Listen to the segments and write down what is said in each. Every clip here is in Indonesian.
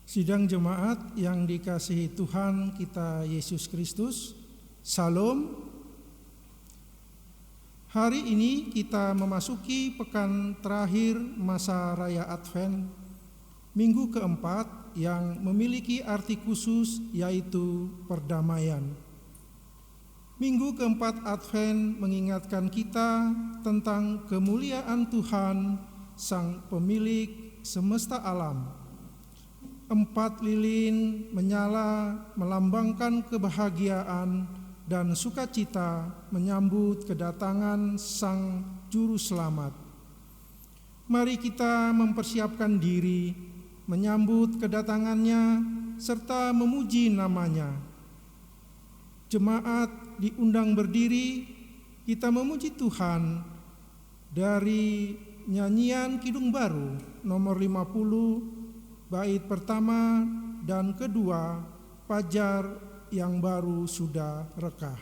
Sidang jemaat yang dikasihi Tuhan kita Yesus Kristus, Salam. Hari ini kita memasuki pekan terakhir masa Raya Advent, minggu keempat yang memiliki arti khusus yaitu perdamaian. Minggu keempat Advent mengingatkan kita tentang kemuliaan Tuhan, Sang Pemilik semesta alam. 4 lilin menyala melambangkan kebahagiaan dan sukacita menyambut kedatangan Sang Juru Selamat. Mari kita mempersiapkan diri menyambut kedatangannya serta memuji namanya. Jemaat diundang berdiri, kita memuji Tuhan dari nyanyian Kidung Baru nomor 50, bait pertama dan kedua, Fajar yang baru sudah rekah.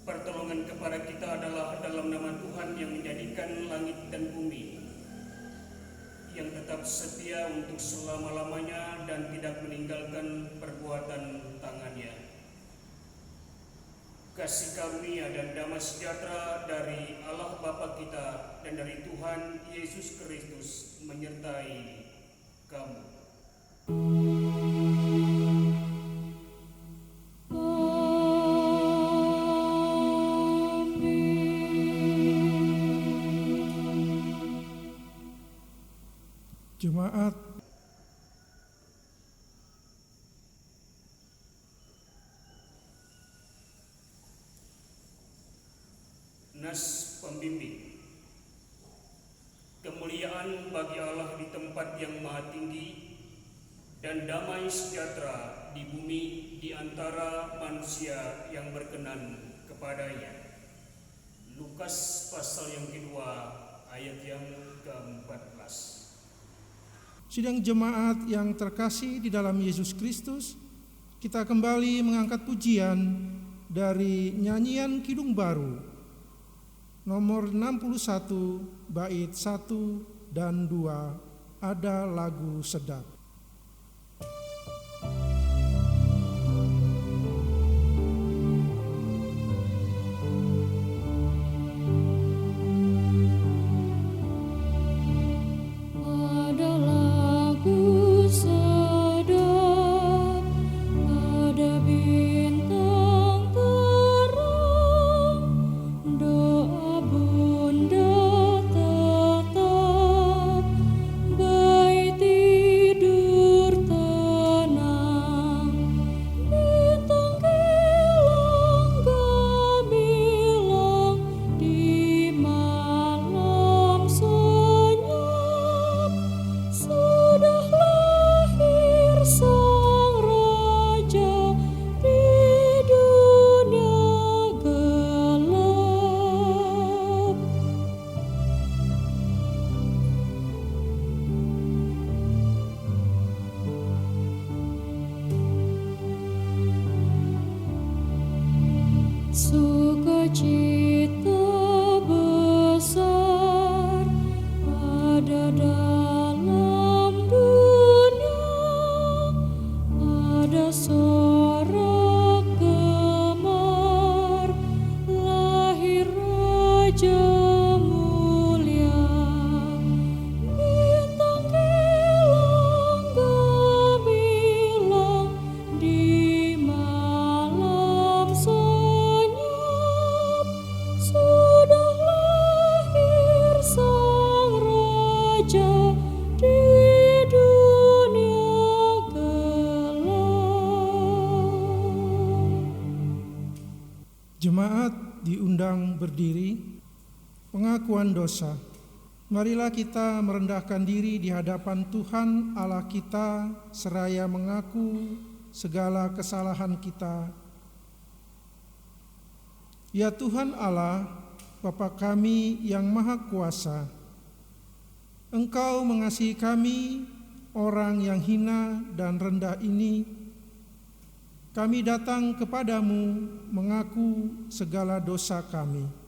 Pertolongan kepada kita adalah dalam nama Tuhan yang menjadikan langit dan bumi, yang tetap setia untuk selama-lamanya dan tidak meninggalkan perbuatan tangannya. Kasih karunia dan damai sejahtera dari Allah Bapa kita dan dari Tuhan Yesus Kristus menyertai kamu. Jemaat, nas pembimbing. Kemuliaan bagi Allah di tempat yang maha tinggi dan damai sejahtera di bumi di antara manusia yang berkenan kepadanya. Lukas pasal yang kedua ayat yang ke-14. Sidang jemaat yang terkasih di dalam Yesus Kristus, Kita kembali mengangkat pujian dari nyanyian Kidung Baru nomor 61 bait 1 dan 2, Ada Lagu Sedap. Sukacita besar ada dalam dunia, ada sorak gemar, lahir Raja mulia. Bintang kilang gemilang di malam senyap, sudah lahir Sang Raja di dunia gelap. Jemaat diundang berdiri. Pengakuan dosa. Marilah kita merendahkan diri di hadapan Tuhan Allah kita, seraya mengaku segala kesalahan kita. Ya Tuhan Allah, Bapa kami yang Maha Kuasa, Engkau mengasihi kami, orang yang hina dan rendah ini. Kami datang kepadamu mengaku segala dosa kami.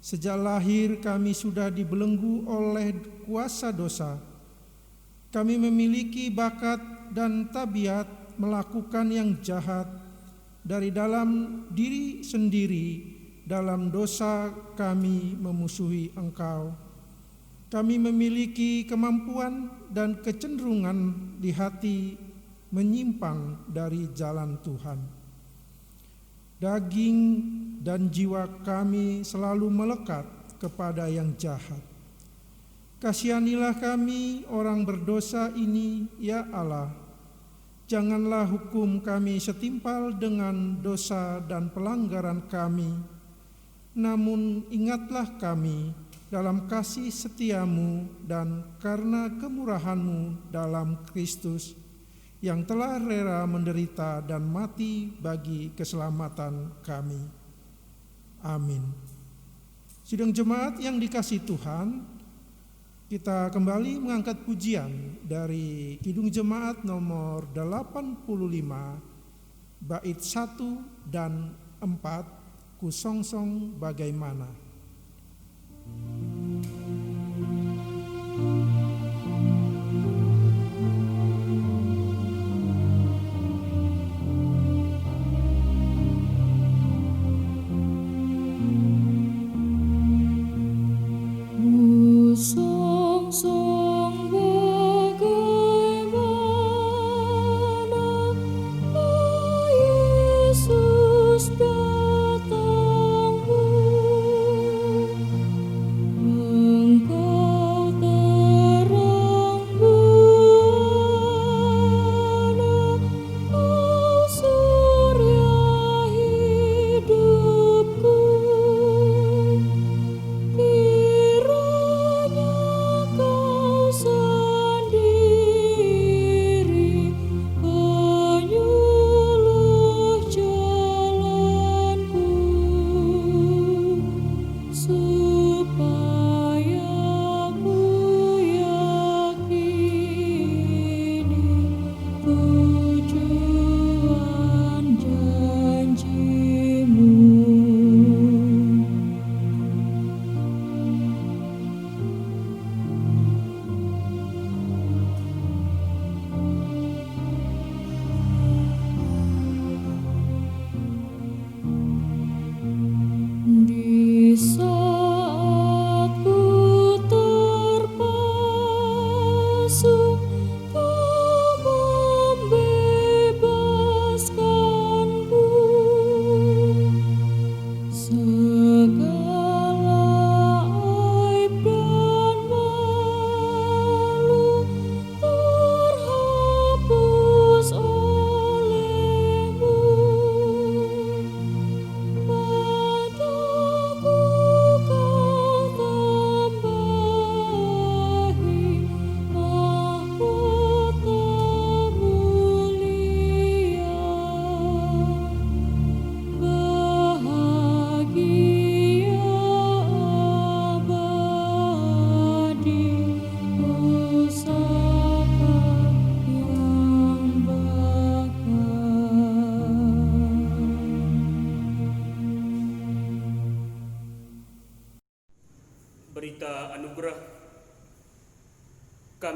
Sejak lahir kami sudah dibelenggu oleh kuasa dosa. Kami memiliki bakat dan tabiat melakukan yang jahat dari dalam diri sendiri. Dalam dosa kami memusuhi Engkau. Kami memiliki kemampuan dan kecenderungan di hati menyimpang dari jalan Tuhan. Daging dan jiwa kami selalu melekat kepada yang jahat. Kasihanilah kami orang berdosa ini, ya Allah. Janganlah hukum kami setimpal dengan dosa dan pelanggaran kami. Namun ingatlah kami dalam kasih setiamu dan karena kemurahanmu dalam Kristus, yang telah rela menderita dan mati bagi keselamatan kami. Amin. Sidang jemaat yang dikasihi Tuhan, kita kembali mengangkat pujian dari Kidung Jemaat nomor 85 bait 1 dan 4, Kusongsong Bagaimana. Song bagaimana Yesus datangmu,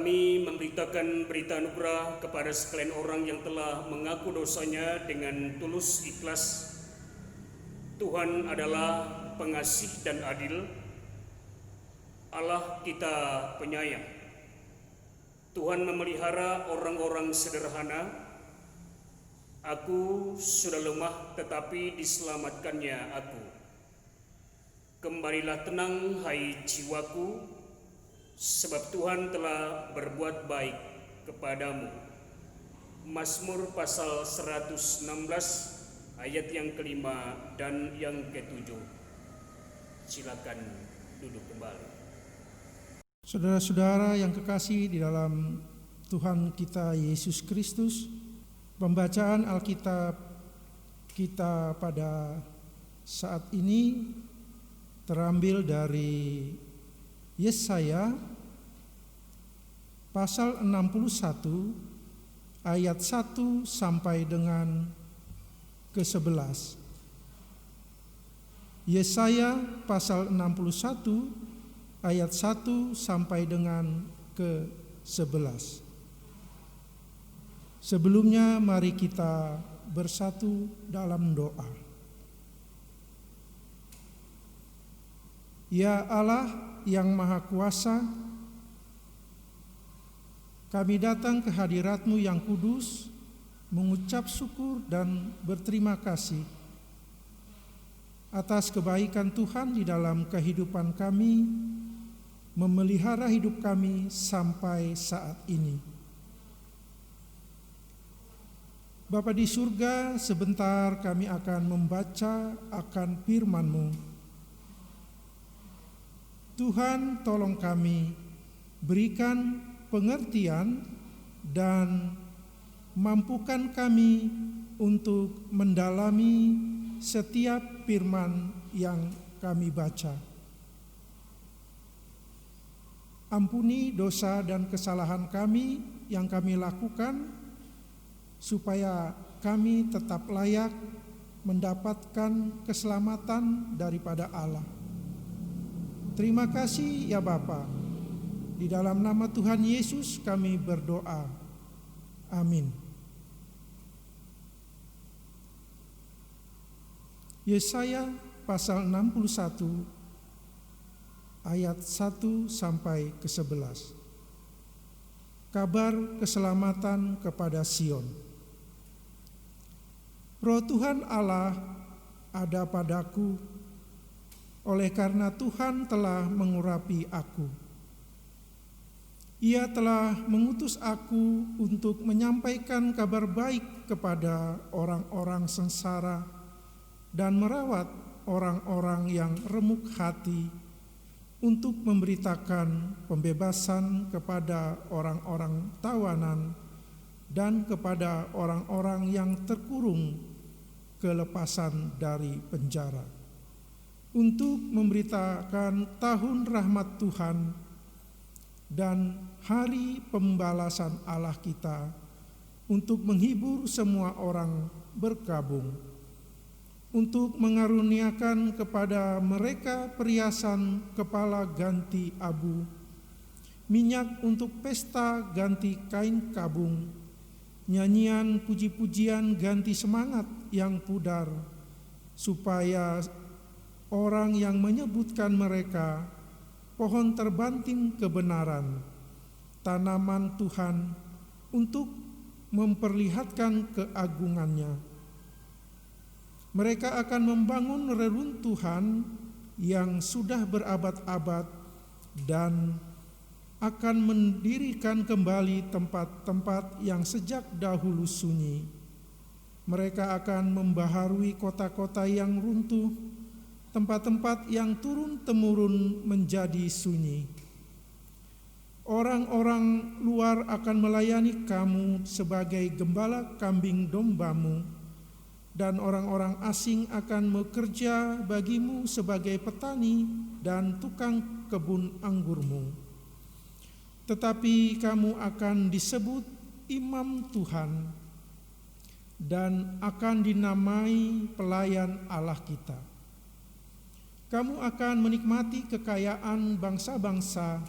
Kami memberitakan berita anugerah kepada sekalian orang yang telah mengaku dosanya dengan tulus ikhlas. Tuhan adalah pengasih dan adil, Allah kita penyayang. Tuhan memelihara orang-orang sederhana. Aku sudah lemah tetapi diselamatkannya aku. Kembalilah tenang hai jiwaku, sebab Tuhan telah berbuat baik kepadamu. Mazmur pasal 116 ayat yang kelima dan yang ketujuh. Silakan duduk kembali. Saudara-saudara yang kekasih di dalam Tuhan kita Yesus Kristus, pembacaan Alkitab kita pada saat ini terambil dari Yesaya pasal 61 ayat 1 sampai dengan ke-11. Yesaya pasal 61 ayat 1 sampai dengan ke-11. Sebelumnya mari kita bersatu dalam doa. Ya Allah yang Maha Kuasa, kami datang ke hadirat-Mu yang kudus, mengucap syukur dan berterima kasih atas kebaikan Tuhan di dalam kehidupan kami, memelihara hidup kami sampai saat ini. Bapa di surga, sebentar kami akan membaca akan firman-Mu. Tuhan, tolong kami, berikan pengertian dan mampukan kami untuk mendalami setiap firman yang kami baca. Ampuni dosa dan kesalahan kami yang kami lakukan, supaya kami tetap layak mendapatkan keselamatan daripada Allah. Terima kasih ya Bapa. Di dalam nama Tuhan Yesus kami berdoa. Amin. Yesaya pasal 61 ayat 1 sampai ke-11. Kabar keselamatan kepada Sion. Roh Tuhan Allah ada padaku, oleh karena Tuhan telah mengurapi aku. Ia telah mengutus aku untuk menyampaikan kabar baik kepada orang-orang sengsara dan merawat orang-orang yang remuk hati, untuk memberitakan pembebasan kepada orang-orang tawanan dan kepada orang-orang yang terkurung kelepasan dari penjara, untuk memberitakan tahun rahmat Tuhan dan hari pembalasan Allah kita, untuk menghibur semua orang berkabung, untuk mengaruniakan kepada mereka perhiasan kepala ganti abu, minyak untuk pesta ganti kain kabung, nyanyian puji-pujian ganti semangat yang pudar, supaya orang yang menyebutkan mereka pohon terbanting kebenaran, tanaman Tuhan, untuk memperlihatkan keagungannya. Mereka akan membangun reruntuhan yang sudah berabad-abad dan akan mendirikan kembali tempat-tempat yang sejak dahulu sunyi. Mereka akan membaharui kota-kota yang runtuh, tempat-tempat yang turun-temurun menjadi sunyi. Orang-orang luar akan melayani kamu sebagai gembala kambing dombamu, dan orang-orang asing akan bekerja bagimu sebagai petani dan tukang kebun anggurmu. Tetapi kamu akan disebut imam Tuhan dan akan dinamai pelayan Allah kita. Kamu akan menikmati kekayaan bangsa-bangsa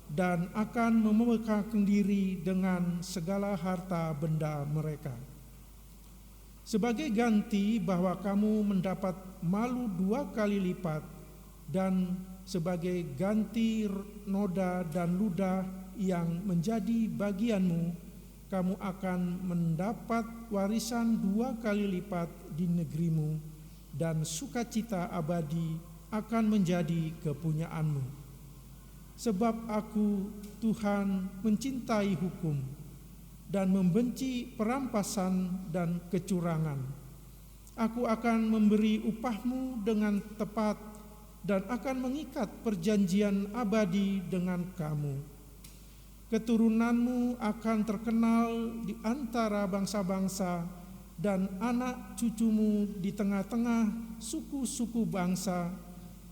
dan akan memegahkan diri dengan segala harta benda mereka. Sebagai ganti bahwa kamu mendapat malu 2 kali lipat, dan sebagai ganti noda dan ludah yang menjadi bagianmu, kamu akan mendapat warisan 2 kali lipat di negerimu, dan sukacita abadi akan menjadi kepunyaanmu. Sebab aku, Tuhan, mencintai hukum dan membenci perampasan dan kecurangan. Aku akan memberi upahmu dengan tepat dan akan mengikat perjanjian abadi dengan kamu. Keturunanmu akan terkenal di antara bangsa-bangsa, dan anak cucumu di tengah-tengah suku-suku bangsa,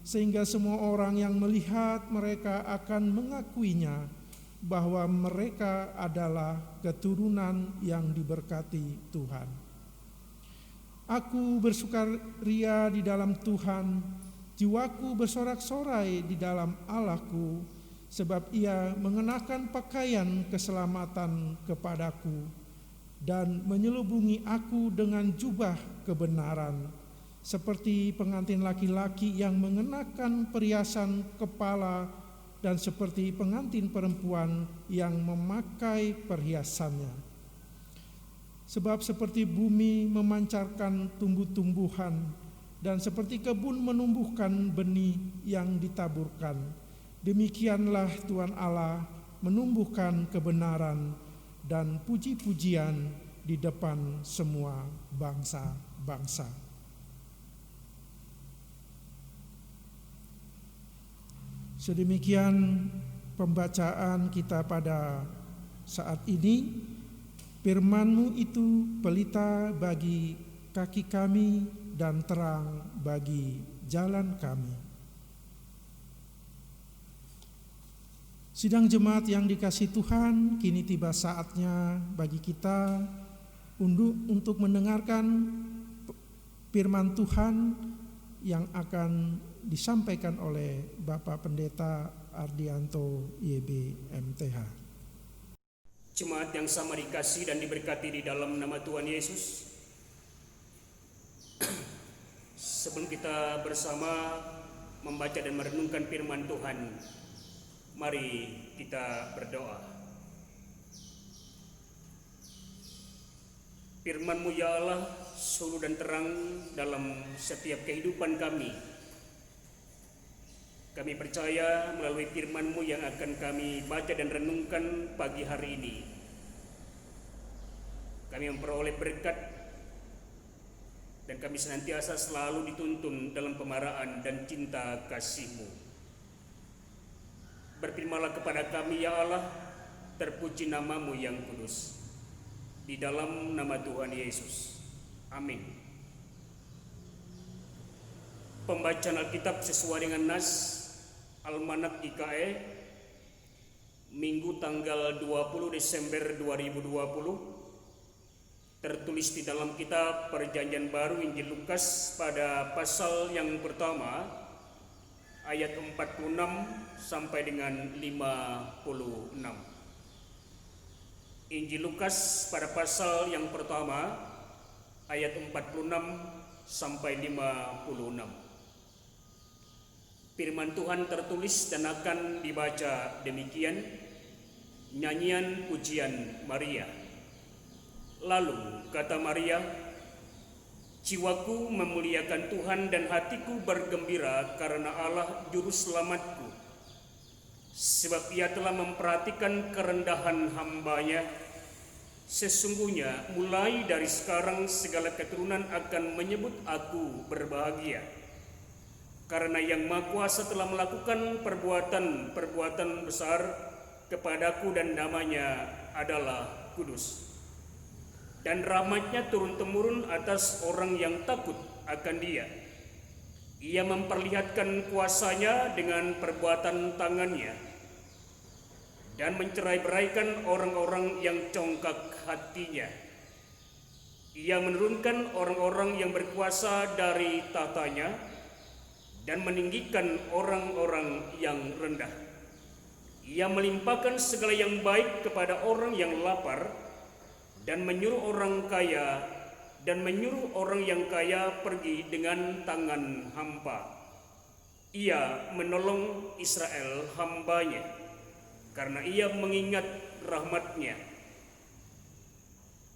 sehingga semua orang yang melihat mereka akan mengakuinya bahwa mereka adalah keturunan yang diberkati Tuhan. Aku bersukaria di dalam Tuhan, jiwaku bersorak-sorai di dalam Allahku, sebab Ia mengenakan pakaian keselamatan kepadaku dan menyelubungi aku dengan jubah kebenaran, seperti pengantin laki-laki yang mengenakan perhiasan kepala dan seperti pengantin perempuan yang memakai perhiasannya. Sebab seperti bumi memancarkan tumbuh-tumbuhan dan seperti kebun menumbuhkan benih yang ditaburkan, demikianlah Tuhan Allah menumbuhkan kebenaran dan puji-pujian di depan semua bangsa-bangsa. Sedemikian pembacaan kita pada saat ini. Firman-Mu itu pelita bagi kaki kami dan terang bagi jalan kami. Sidang jemaat yang dikasihi Tuhan, kini tiba saatnya bagi kita untuk mendengarkan firman Tuhan yang akan disampaikan oleh Bapak Pendeta Ardianto YB MTH. Jemaat yang sama dikasihi dan diberkati di dalam nama Tuhan Yesus, sebelum kita bersama membaca dan merenungkan firman Tuhan, mari kita berdoa. Firman-Mu ya Allah, suluh dan terang dalam setiap kehidupan kami. Kami percaya melalui firman-Mu yang akan kami baca dan renungkan pagi hari ini, kami memperoleh berkat dan kami senantiasa selalu dituntun dalam pemarahan dan cinta kasih-Mu. Berfirmanlah kepada kami ya Allah, terpuji nama-Mu yang kudus. Di dalam nama Tuhan Yesus. Amin. Pembacaan Alkitab sesuai dengan nas Almanak IKE Minggu tanggal 20 Desember 2020, tertulis di dalam kitab Perjanjian Baru Injil Lukas pada pasal yang pertama ayat 46 sampai dengan 56. Injil Lukas pada pasal yang pertama ayat 46 sampai 56. Firman Tuhan tertulis dan akan dibaca demikian. Nyanyian pujian Maria. Lalu kata Maria, jiwaku memuliakan Tuhan dan hatiku bergembira karena Allah juru selamatku. Sebab Ia telah memperhatikan kerendahan hamba-Nya. Sesungguhnya mulai dari sekarang segala keturunan akan menyebut aku berbahagia. Karena Yang Maha Kuasa telah melakukan perbuatan besar kepadaku dan namanya adalah kudus. Dan rahmat-Nya turun-temurun atas orang yang takut akan Dia. Ia memperlihatkan kuasa-Nya dengan perbuatan tangan-Nya dan mencerai-beraikan orang-orang yang congkak hatinya. Ia menurunkan orang-orang yang berkuasa dari tahtanya dan meninggikan orang-orang yang rendah. Ia melimpahkan segala yang baik kepada orang yang lapar dan menyuruh orang yang kaya pergi dengan tangan hampa. Ia menolong Israel hambanya karena ia mengingat rahmat-Nya,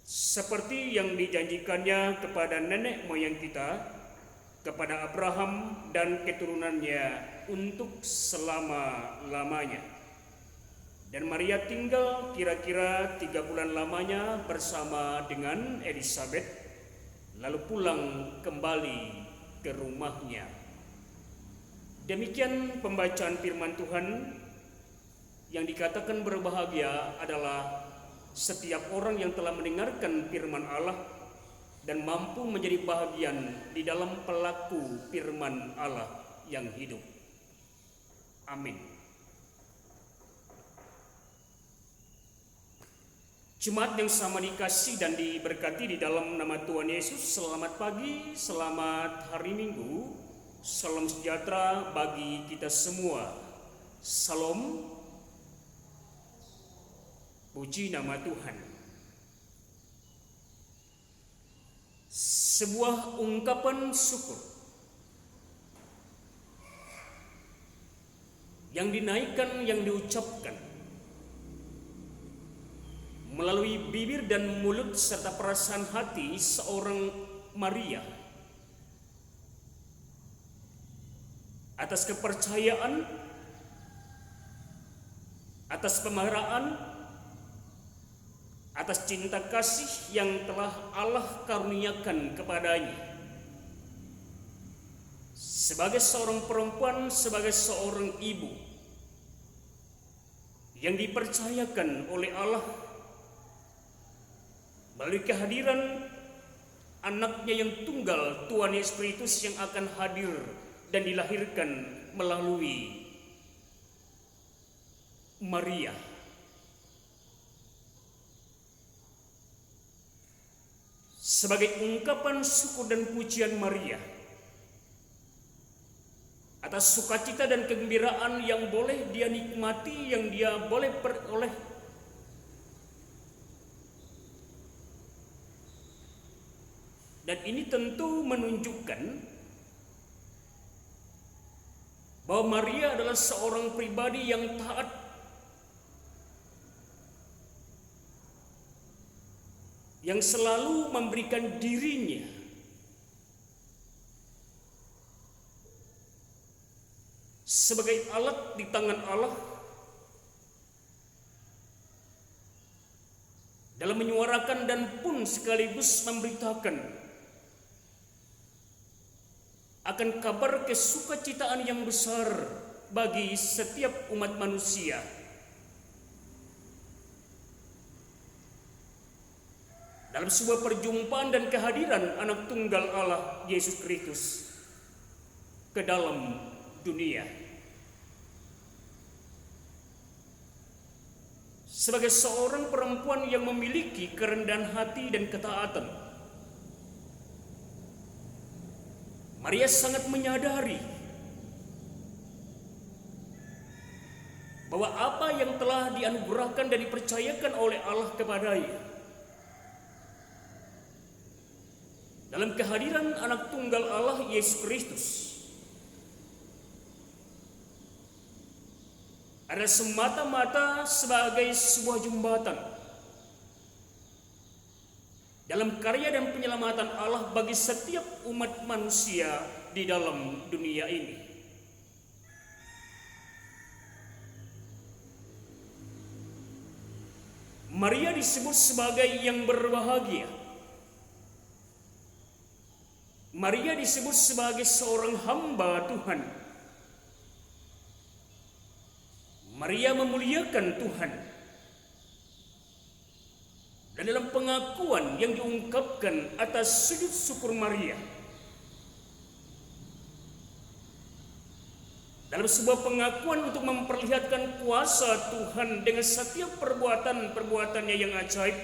seperti yang dijanjikannya kepada nenek moyang kita, kepada Abraham dan keturunannya untuk selama-lamanya. Dan Maria tinggal kira-kira 3 bulan lamanya bersama dengan Elisabet, lalu pulang kembali ke rumahnya. Demikian pembacaan firman Tuhan. Yang dikatakan berbahagia adalah setiap orang yang telah mendengarkan firman Allah dan mampu menjadi bahagian di dalam pelaku firman Allah yang hidup. Amin. Jemaat yang sama dikasih dan diberkati di dalam nama Tuhan Yesus, selamat pagi, selamat hari Minggu, salam sejahtera bagi kita semua. Salam, puji nama Tuhan. Sebuah ungkapan syukur yang dinaikkan, yang diucapkan melalui bibir dan mulut serta perasaan hati seorang Maria atas kepercayaan, atas pemeliharaan, atas cinta kasih yang telah Allah karuniakan kepadanya. Sebagai seorang perempuan, sebagai seorang ibu yang dipercayakan oleh Allah melalui kehadiran anaknya yang tunggal, Tuhan Yesus Kristus, yang akan hadir dan dilahirkan melalui Maria. Sebagai ungkapan syukur dan pujian Maria atas sukacita dan kegembiraan yang boleh dia nikmati, yang dia boleh peroleh, dan ini tentu menunjukkan bahwa Maria adalah seorang pribadi yang taat, yang selalu memberikan dirinya sebagai alat di tangan Allah dalam menyuarakan dan pun sekaligus memberitakan akan kabar kesukacitaan yang besar bagi setiap umat manusia. Dalam sebuah perjumpaan dan kehadiran anak tunggal Allah Yesus Kristus ke dalam dunia. Sebagai seorang perempuan yang memiliki kerendahan hati dan ketaatan, Maria sangat menyadari bahwa apa yang telah dianugerahkan dan dipercayakan oleh Allah kepadanya dalam kehadiran anak tunggal Allah Yesus Kristus adalah semata-mata sebagai sebuah jembatan dalam karya dan penyelamatan Allah bagi setiap umat manusia di dalam dunia ini. Maria disebut sebagai yang berbahagia. Maria disebut sebagai seorang hamba Tuhan. Maria memuliakan Tuhan. Dan dalam pengakuan yang diungkapkan atas sujud syukur Maria, dalam sebuah pengakuan untuk memperlihatkan kuasa Tuhan dengan setiap perbuatan-perbuatannya yang ajaib,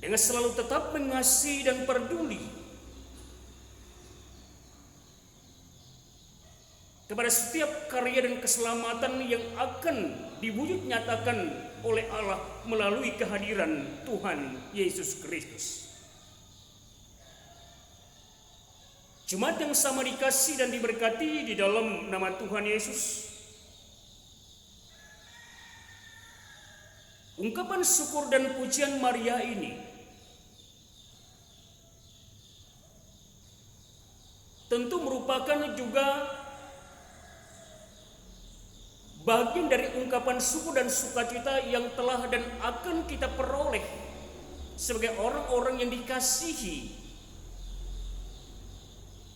dengan selalu tetap mengasihi dan peduli, kepada setiap karya dan keselamatan yang akan diwujud nyatakan oleh Allah melalui kehadiran Tuhan Yesus Kristus. Jemaat yang sama dikasih dan diberkati di dalam nama Tuhan Yesus, ungkapan syukur dan pujian Maria ini tentu merupakan juga bagian dari ungkapan syukur dan sukacita yang telah dan akan kita peroleh sebagai orang-orang yang dikasihi,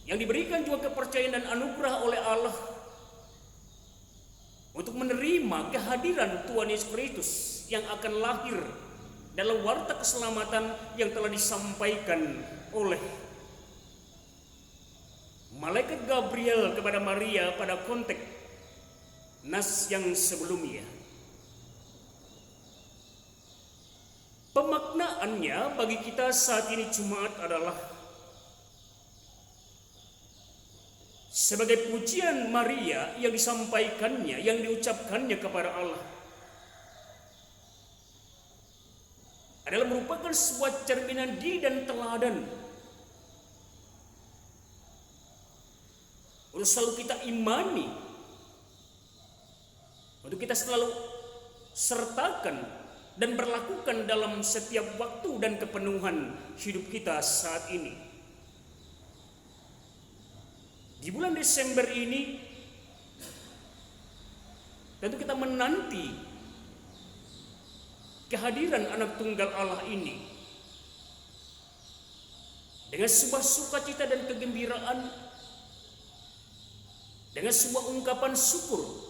yang diberikan juga kepercayaan dan anugerah oleh Allah untuk menerima kehadiran Tuhan Yesus Kristus yang akan lahir dalam warta keselamatan yang telah disampaikan oleh malaikat Gabriel kepada Maria pada konteks nas yang sebelumnya. Pemaknaannya bagi kita saat ini Jumat adalah sebagai pujian Maria yang disampaikannya, yang diucapkannya kepada Allah, adalah merupakan sebuah cerminan diri dan teladan untuk selalu kita imani, untuk kita selalu sertakan dan berlakukan dalam setiap waktu dan kepenuhan hidup kita saat ini. Di bulan Desember ini tentu kita menanti kehadiran anak tunggal Allah ini dengan sebuah sukacita dan kegembiraan, dengan sebuah ungkapan syukur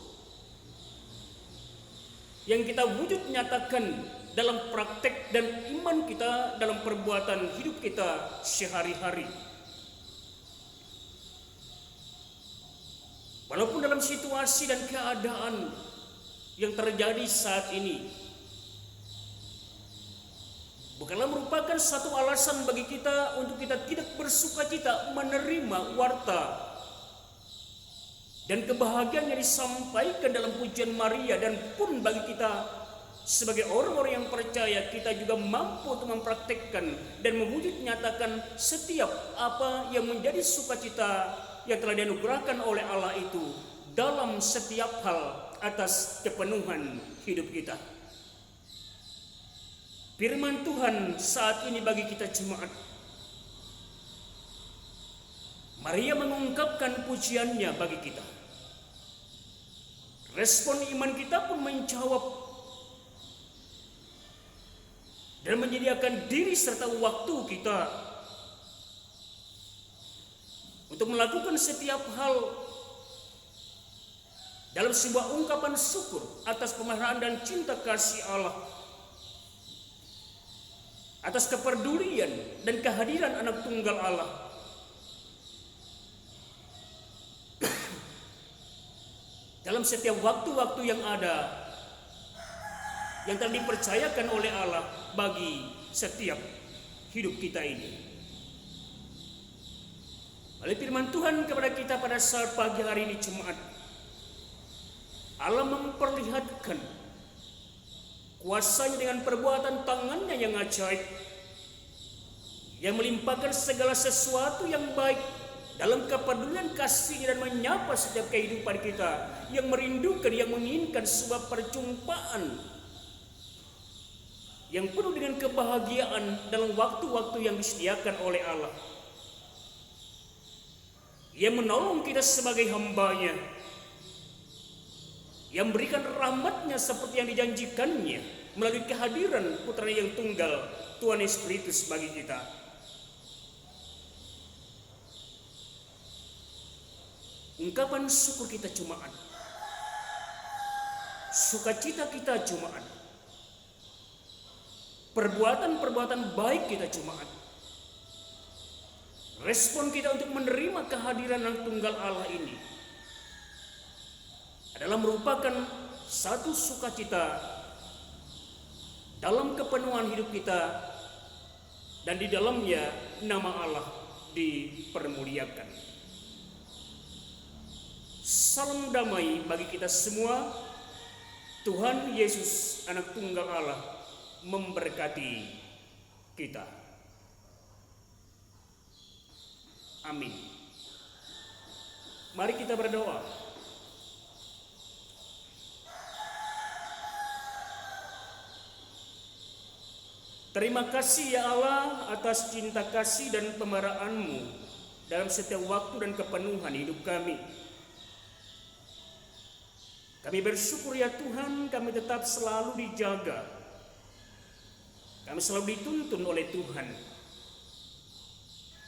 yang kita wujud nyatakan dalam praktek dan iman kita dalam perbuatan hidup kita sehari-hari. Walaupun dalam situasi dan keadaan yang terjadi saat ini bukanlah merupakan satu alasan bagi kita untuk kita tidak bersukacita menerima warta dan kebahagiaan yang disampaikan dalam pujian Maria, dan pun bagi kita sebagai orang-orang yang percaya kita juga mampu untuk mempraktekkan dan mewujud nyatakan setiap apa yang menjadi sukacita yang telah dianugerahkan oleh Allah itu dalam setiap hal atas kepenuhan hidup kita. Firman Tuhan saat ini bagi kita jemaat, Maria mengungkapkan pujiannya bagi kita. Respon iman kita pun menjawab dan menyediakan diri serta waktu kita untuk melakukan setiap hal dalam sebuah ungkapan syukur atas pemeliharaan dan cinta kasih Allah, atas kepedulian dan kehadiran anak tunggal Allah. Dalam setiap waktu-waktu yang ada, yang telah dipercayakan oleh Allah bagi setiap hidup kita ini. Oleh firman Tuhan kepada kita pada saat pagi hari ini Jumat, Allah memperlihatkan kuasanya dengan perbuatan tangannya yang ajaib, yang melimpahkan segala sesuatu yang baik dalam kepedulian kasih-Nya dan menyapa setiap kehidupan kita yang merindukan, yang menginginkan sebuah perjumpaan yang penuh dengan kebahagiaan dalam waktu-waktu yang disediakan oleh Allah. Ia menolong kita sebagai hamba-Nya, yang berikan rahmat-Nya seperti yang dijanjikannya melalui kehadiran Putra-Nya yang tunggal, Tuhan Yesus Kristus bagi kita. Ungkapan syukur kita Jumat, sukacita kita Jumat, perbuatan-perbuatan baik kita Jumat, respon kita untuk menerima kehadiran Anak Tunggal Allah ini adalah merupakan satu sukacita dalam kepenuhan hidup kita, dan di dalamnya nama Allah dipermuliakan. Salam damai bagi kita semua. Tuhan Yesus, Anak Tunggal Allah, memberkati kita. Amin. Mari kita berdoa. Terima kasih ya Allah atas cinta kasih dan pemeliharaan-Mu dalam setiap waktu dan kepenuhan hidup kami. Kami bersyukur ya Tuhan, kami tetap selalu dijaga. Kami selalu dituntun oleh Tuhan.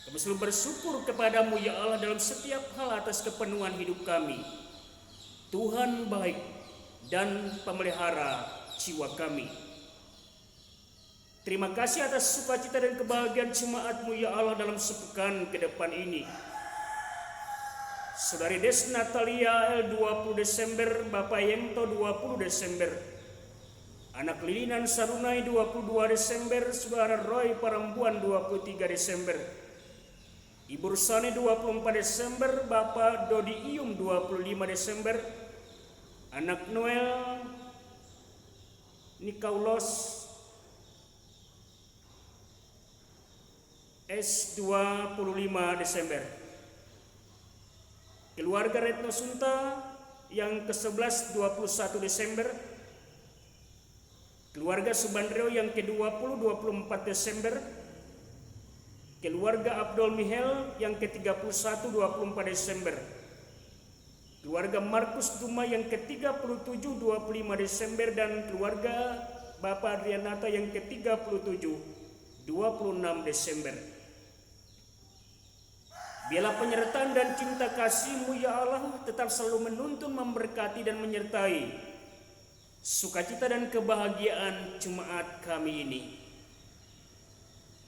Kami selalu bersyukur kepadamu ya Allah dalam setiap hal atas kepenuhan hidup kami. Tuhan baik dan pemelihara jiwa kami. Terima kasih atas sukacita dan kebahagiaan jemaat-Mu ya Allah dalam sepekan ke depan ini. Saudari Des Natalia L 20 Desember, Bapak Yengto 20 Desember, Anak Lilinan Sarunai 22 Desember, Saudara Roy Parambuan 23 Desember, Ibu Rusani 24 Desember, Bapak Dodi Iyum 25 Desember, Anak Noel Nikaulos S 25 Desember. Keluarga Retno Sunta yang ke-11 21 Desember. Keluarga Subandrio yang ke-20 24 Desember. Keluarga Abdul Mihel yang ke-31 24 Desember. Keluarga Markus Duma yang ke-37 25 Desember dan keluarga Bapak Adrianata yang ke-37 26 Desember. Biarlah penyertaan dan cinta kasih-Mu ya Allah tetap selalu menuntun, memberkati dan menyertai sukacita dan kebahagiaan jemaat kami ini.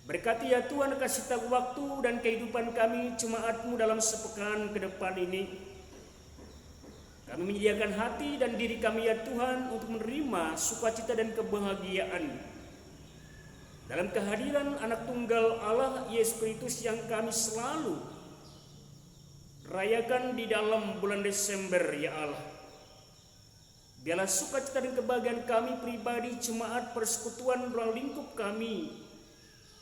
Berkati ya Tuhan, kasih tahu waktu dan kehidupan kami jemaat-Mu dalam sepekan ke depan ini. Kami menyediakan hati dan diri kami ya Tuhan untuk menerima sukacita dan kebahagiaan dalam kehadiran Anak Tunggal Allah Yesus Kristus yang kami selalu rayakan di dalam bulan Desember ya Allah. Biarlah sukacita dan kebahagiaan kami pribadi, jemaat, persekutuan, ruang lingkup kami,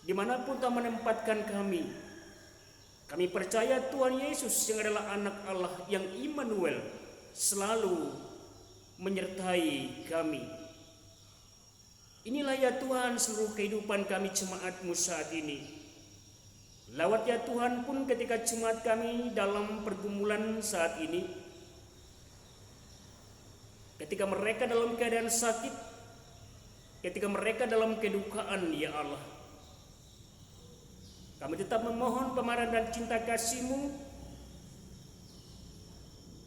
dimanapun Tuhan menempatkan kami. Kami percaya Tuhan Yesus yang adalah Anak Allah yang Immanuel selalu menyertai kami. Inilah ya Tuhan seluruh kehidupan kami jemaat-Mu saat ini. Lawat ya Tuhan pun ketika jemaat kami dalam pergumulan saat ini, ketika mereka dalam keadaan sakit, ketika mereka dalam kedukaan ya Allah, kami tetap memohon pemarahan dan cinta kasih-Mu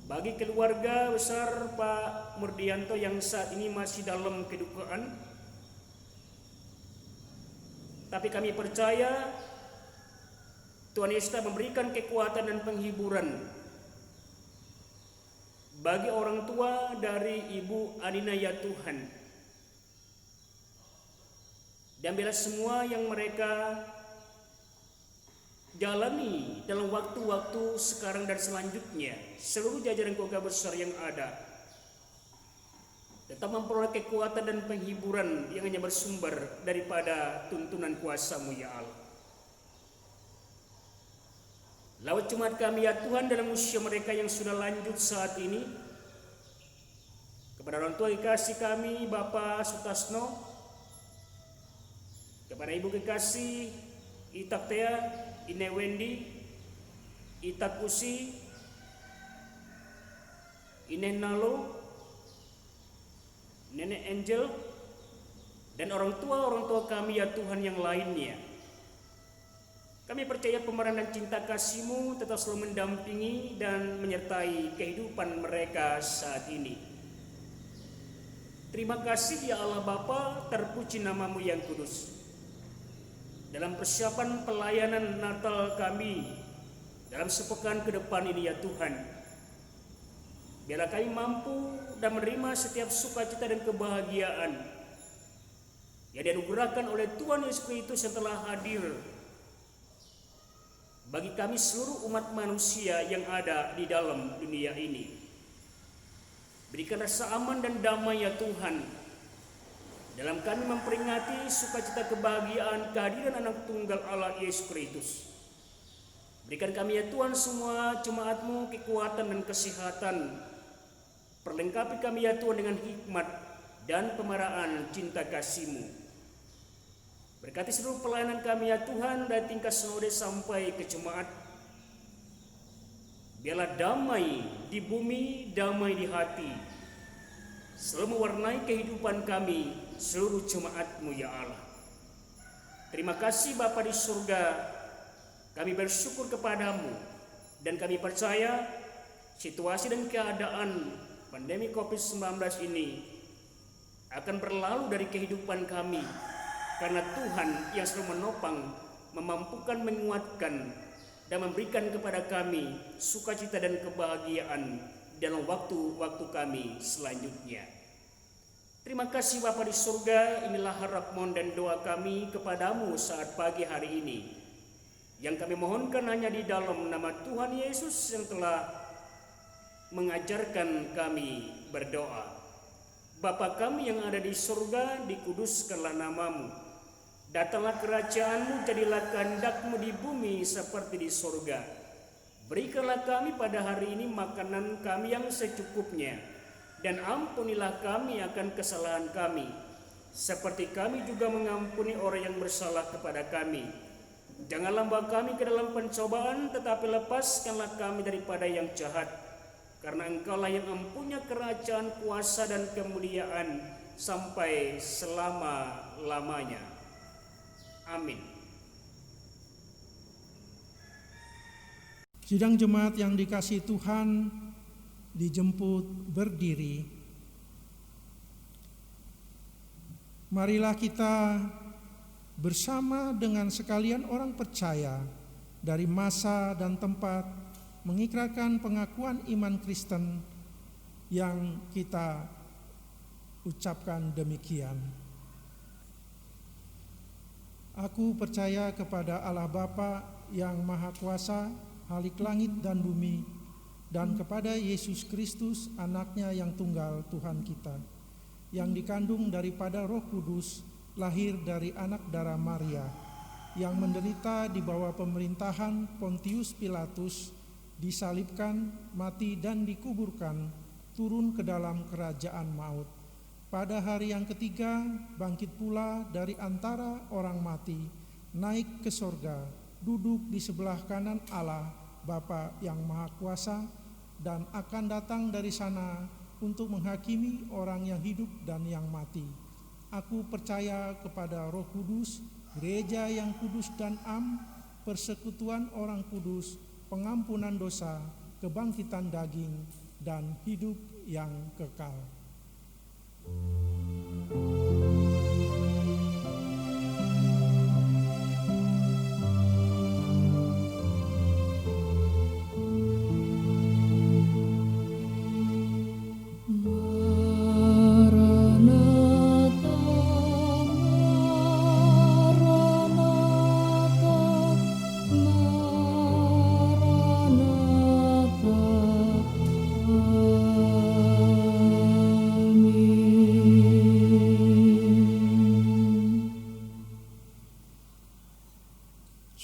bagi keluarga besar Pak Murdianto yang saat ini masih dalam kedukaan. Tapi kami percaya Tuhan Yesus memberikan kekuatan dan penghiburan bagi orang tua dari Ibu Adina ya Tuhan. Dan bila semua yang mereka jalani dalam waktu-waktu sekarang dan selanjutnya, seluruh jajaran keluarga besar yang ada tetap memperoleh kekuatan dan penghiburan yang hanya bersumber daripada tuntunan kuasa-Mu ya Allah. Lawat jemaat kami ya Tuhan dalam usia mereka yang sudah lanjut saat ini, kepada orang tua kekasih kami Bapak Sutasno, kepada Ibu kekasih Itak Tea, Ine Wendy, Itak Usi, Ine Nalo, Nenek Angel, dan orang tua kami ya Tuhan yang lainnya. Kami percaya pemerahan dan cinta kasih-Mu tetap selalu mendampingi dan menyertai kehidupan mereka saat ini. Terima kasih ya Allah Bapa, terpuji nama-Mu yang kudus. Dalam persiapan pelayanan Natal kami dalam sepekan ke depan ini ya Tuhan, biarlah kami mampu dan menerima setiap sukacita dan kebahagiaan yang dianugerahkan oleh Tuhan Yesus Kristus yang telah hadir bagi kami seluruh umat manusia yang ada di dalam dunia ini. Berikan rasa aman dan damai ya Tuhan, dalam kami memperingati sukacita kebahagiaan kehadiran anak tunggal Allah Yesus Kristus. Berikan kami ya Tuhan semua jemaat-Mu kekuatan dan kesehatan. Perlengkapi kami ya Tuhan dengan hikmat dan pemaraan cinta kasih-Mu. Berkati seluruh pelayanan kami ya Tuhan dari tingkat sinode sampai ke jemaat. Biarlah damai di bumi, damai di hati, selalu mewarnai kehidupan kami, seluruh jemaat-Mu ya Allah. Terima kasih Bapa di surga, kami bersyukur kepadamu, dan kami percaya situasi dan keadaan pandemi COVID-19 ini akan berlalu dari kehidupan kami, karena Tuhan yang selalu menopang, memampukan, menguatkan, dan memberikan kepada kami sukacita dan kebahagiaan dalam waktu-waktu kami selanjutnya. Terima kasih Bapa di surga, inilah harap mohon dan doa kami kepadamu saat pagi hari ini, yang kami mohonkan hanya di dalam nama Tuhan Yesus yang telah mengajarkan kami berdoa. Bapa kami yang ada di surga, dikuduskanlah namamu. Datanglah kerajaan-Mu, jadilah kehendak-Mu di bumi seperti di surga. Berikanlah kami pada hari ini makanan kami yang secukupnya, dan ampunilah kami akan kesalahan kami, seperti kami juga mengampuni orang yang bersalah kepada kami. Janganlah bawa kami ke dalam pencobaan, tetapi lepaskanlah kami daripada yang jahat. Karena Engkau-lah yang mempunyai kerajaan, kuasa, dan kemuliaan sampai selama-lamanya. Amin. Sidang jemaat yang dikasihi Tuhan, dijemput berdiri. Marilah kita bersama dengan sekalian orang percaya dari masa dan tempat mengikrarkan pengakuan iman Kristen yang kita ucapkan demikian. Aku percaya kepada Allah Bapa yang Maha Kuasa, Halik langit dan bumi, dan kepada Yesus Kristus, Anaknya yang tunggal Tuhan kita, yang dikandung daripada Roh Kudus, lahir dari anak darah Maria, yang menderita di bawah pemerintahan Pontius Pilatus, disalibkan, mati dan dikuburkan, turun ke dalam kerajaan maut. Pada hari yang ketiga bangkit pula dari antara orang mati, naik ke sorga, duduk di sebelah kanan Allah Bapa yang Maha Kuasa, dan akan datang dari sana untuk menghakimi orang yang hidup dan yang mati. Aku percaya kepada Roh Kudus, gereja yang kudus dan am, persekutuan orang kudus, pengampunan dosa, kebangkitan daging, dan hidup yang kekal.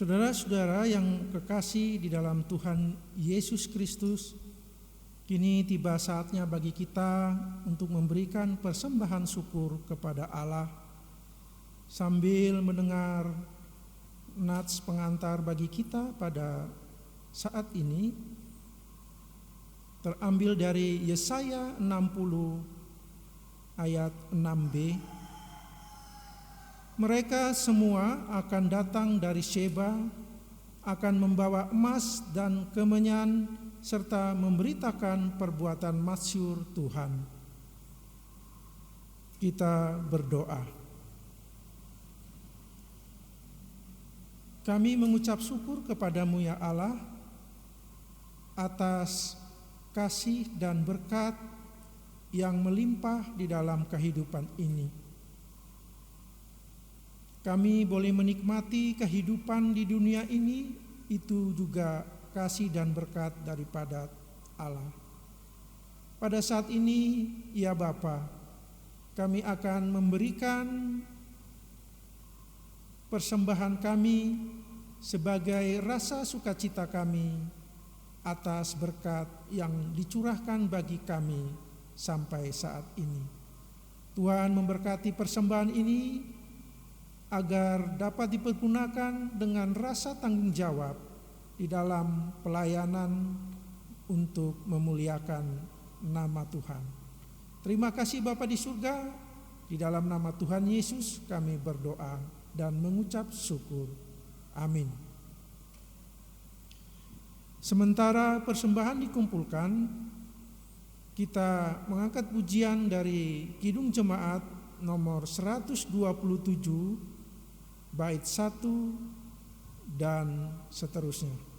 Saudara-saudara yang kekasih di dalam Tuhan Yesus Kristus, kini tiba saatnya bagi kita untuk memberikan persembahan syukur kepada Allah sambil mendengar nats pengantar bagi kita pada saat ini terambil dari Yesaya 60 ayat 6b. Mereka semua akan datang dari Sheba, akan membawa emas dan kemenyan, serta memberitakan perbuatan masyhur Tuhan. Kita berdoa. Kami mengucap syukur kepadamu ya Allah, atas kasih dan berkat yang melimpah di dalam kehidupan ini. Kami boleh menikmati kehidupan di dunia ini, itu juga kasih dan berkat daripada Allah. Pada saat ini, ya Bapa, kami akan memberikan persembahan kami sebagai rasa sukacita kami atas berkat yang dicurahkan bagi kami sampai saat ini. Tuhan memberkati persembahan ini agar dapat dipergunakan dengan rasa tanggung jawab di dalam pelayanan untuk memuliakan nama Tuhan. Terima kasih Bapa di surga, di dalam nama Tuhan Yesus kami berdoa dan mengucap syukur. Amin. Sementara persembahan dikumpulkan, kita mengangkat pujian dari Kidung Jemaat nomor 127 bait 1 dan seterusnya.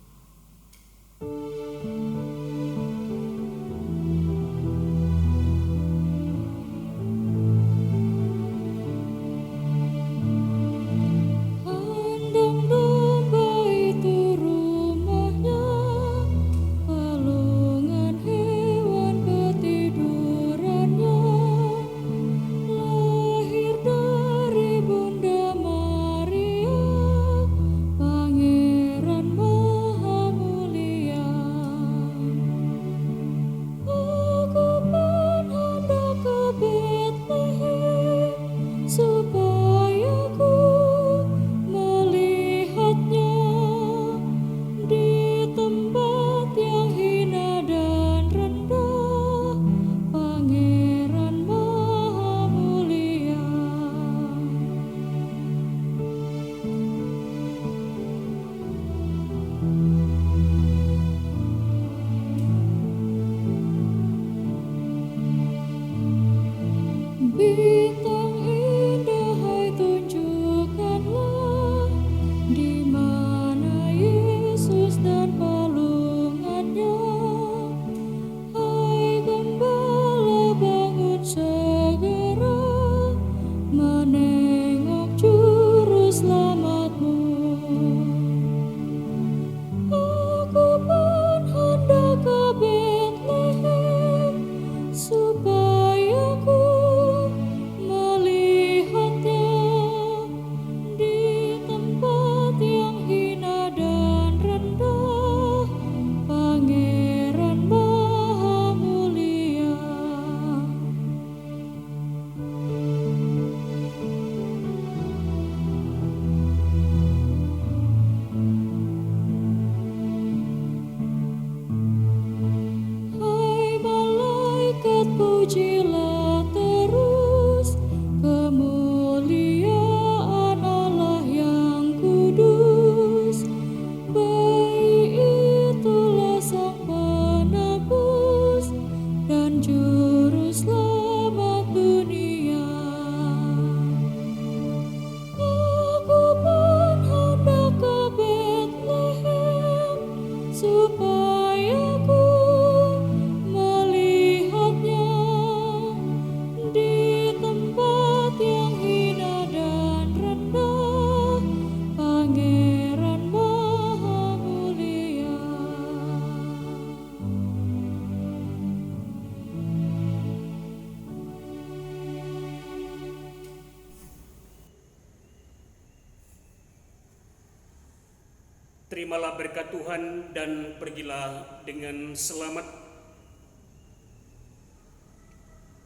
Terimalah berkat Tuhan dan pergilah dengan selamat.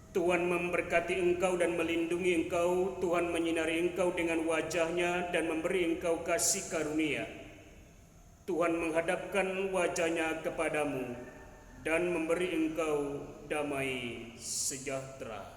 Tuhan memberkati engkau dan melindungi engkau. Tuhan menyinari engkau dengan wajah-Nya dan memberi engkau kasih karunia. Tuhan menghadapkan wajah-Nya kepadamu dan memberi engkau damai sejahtera.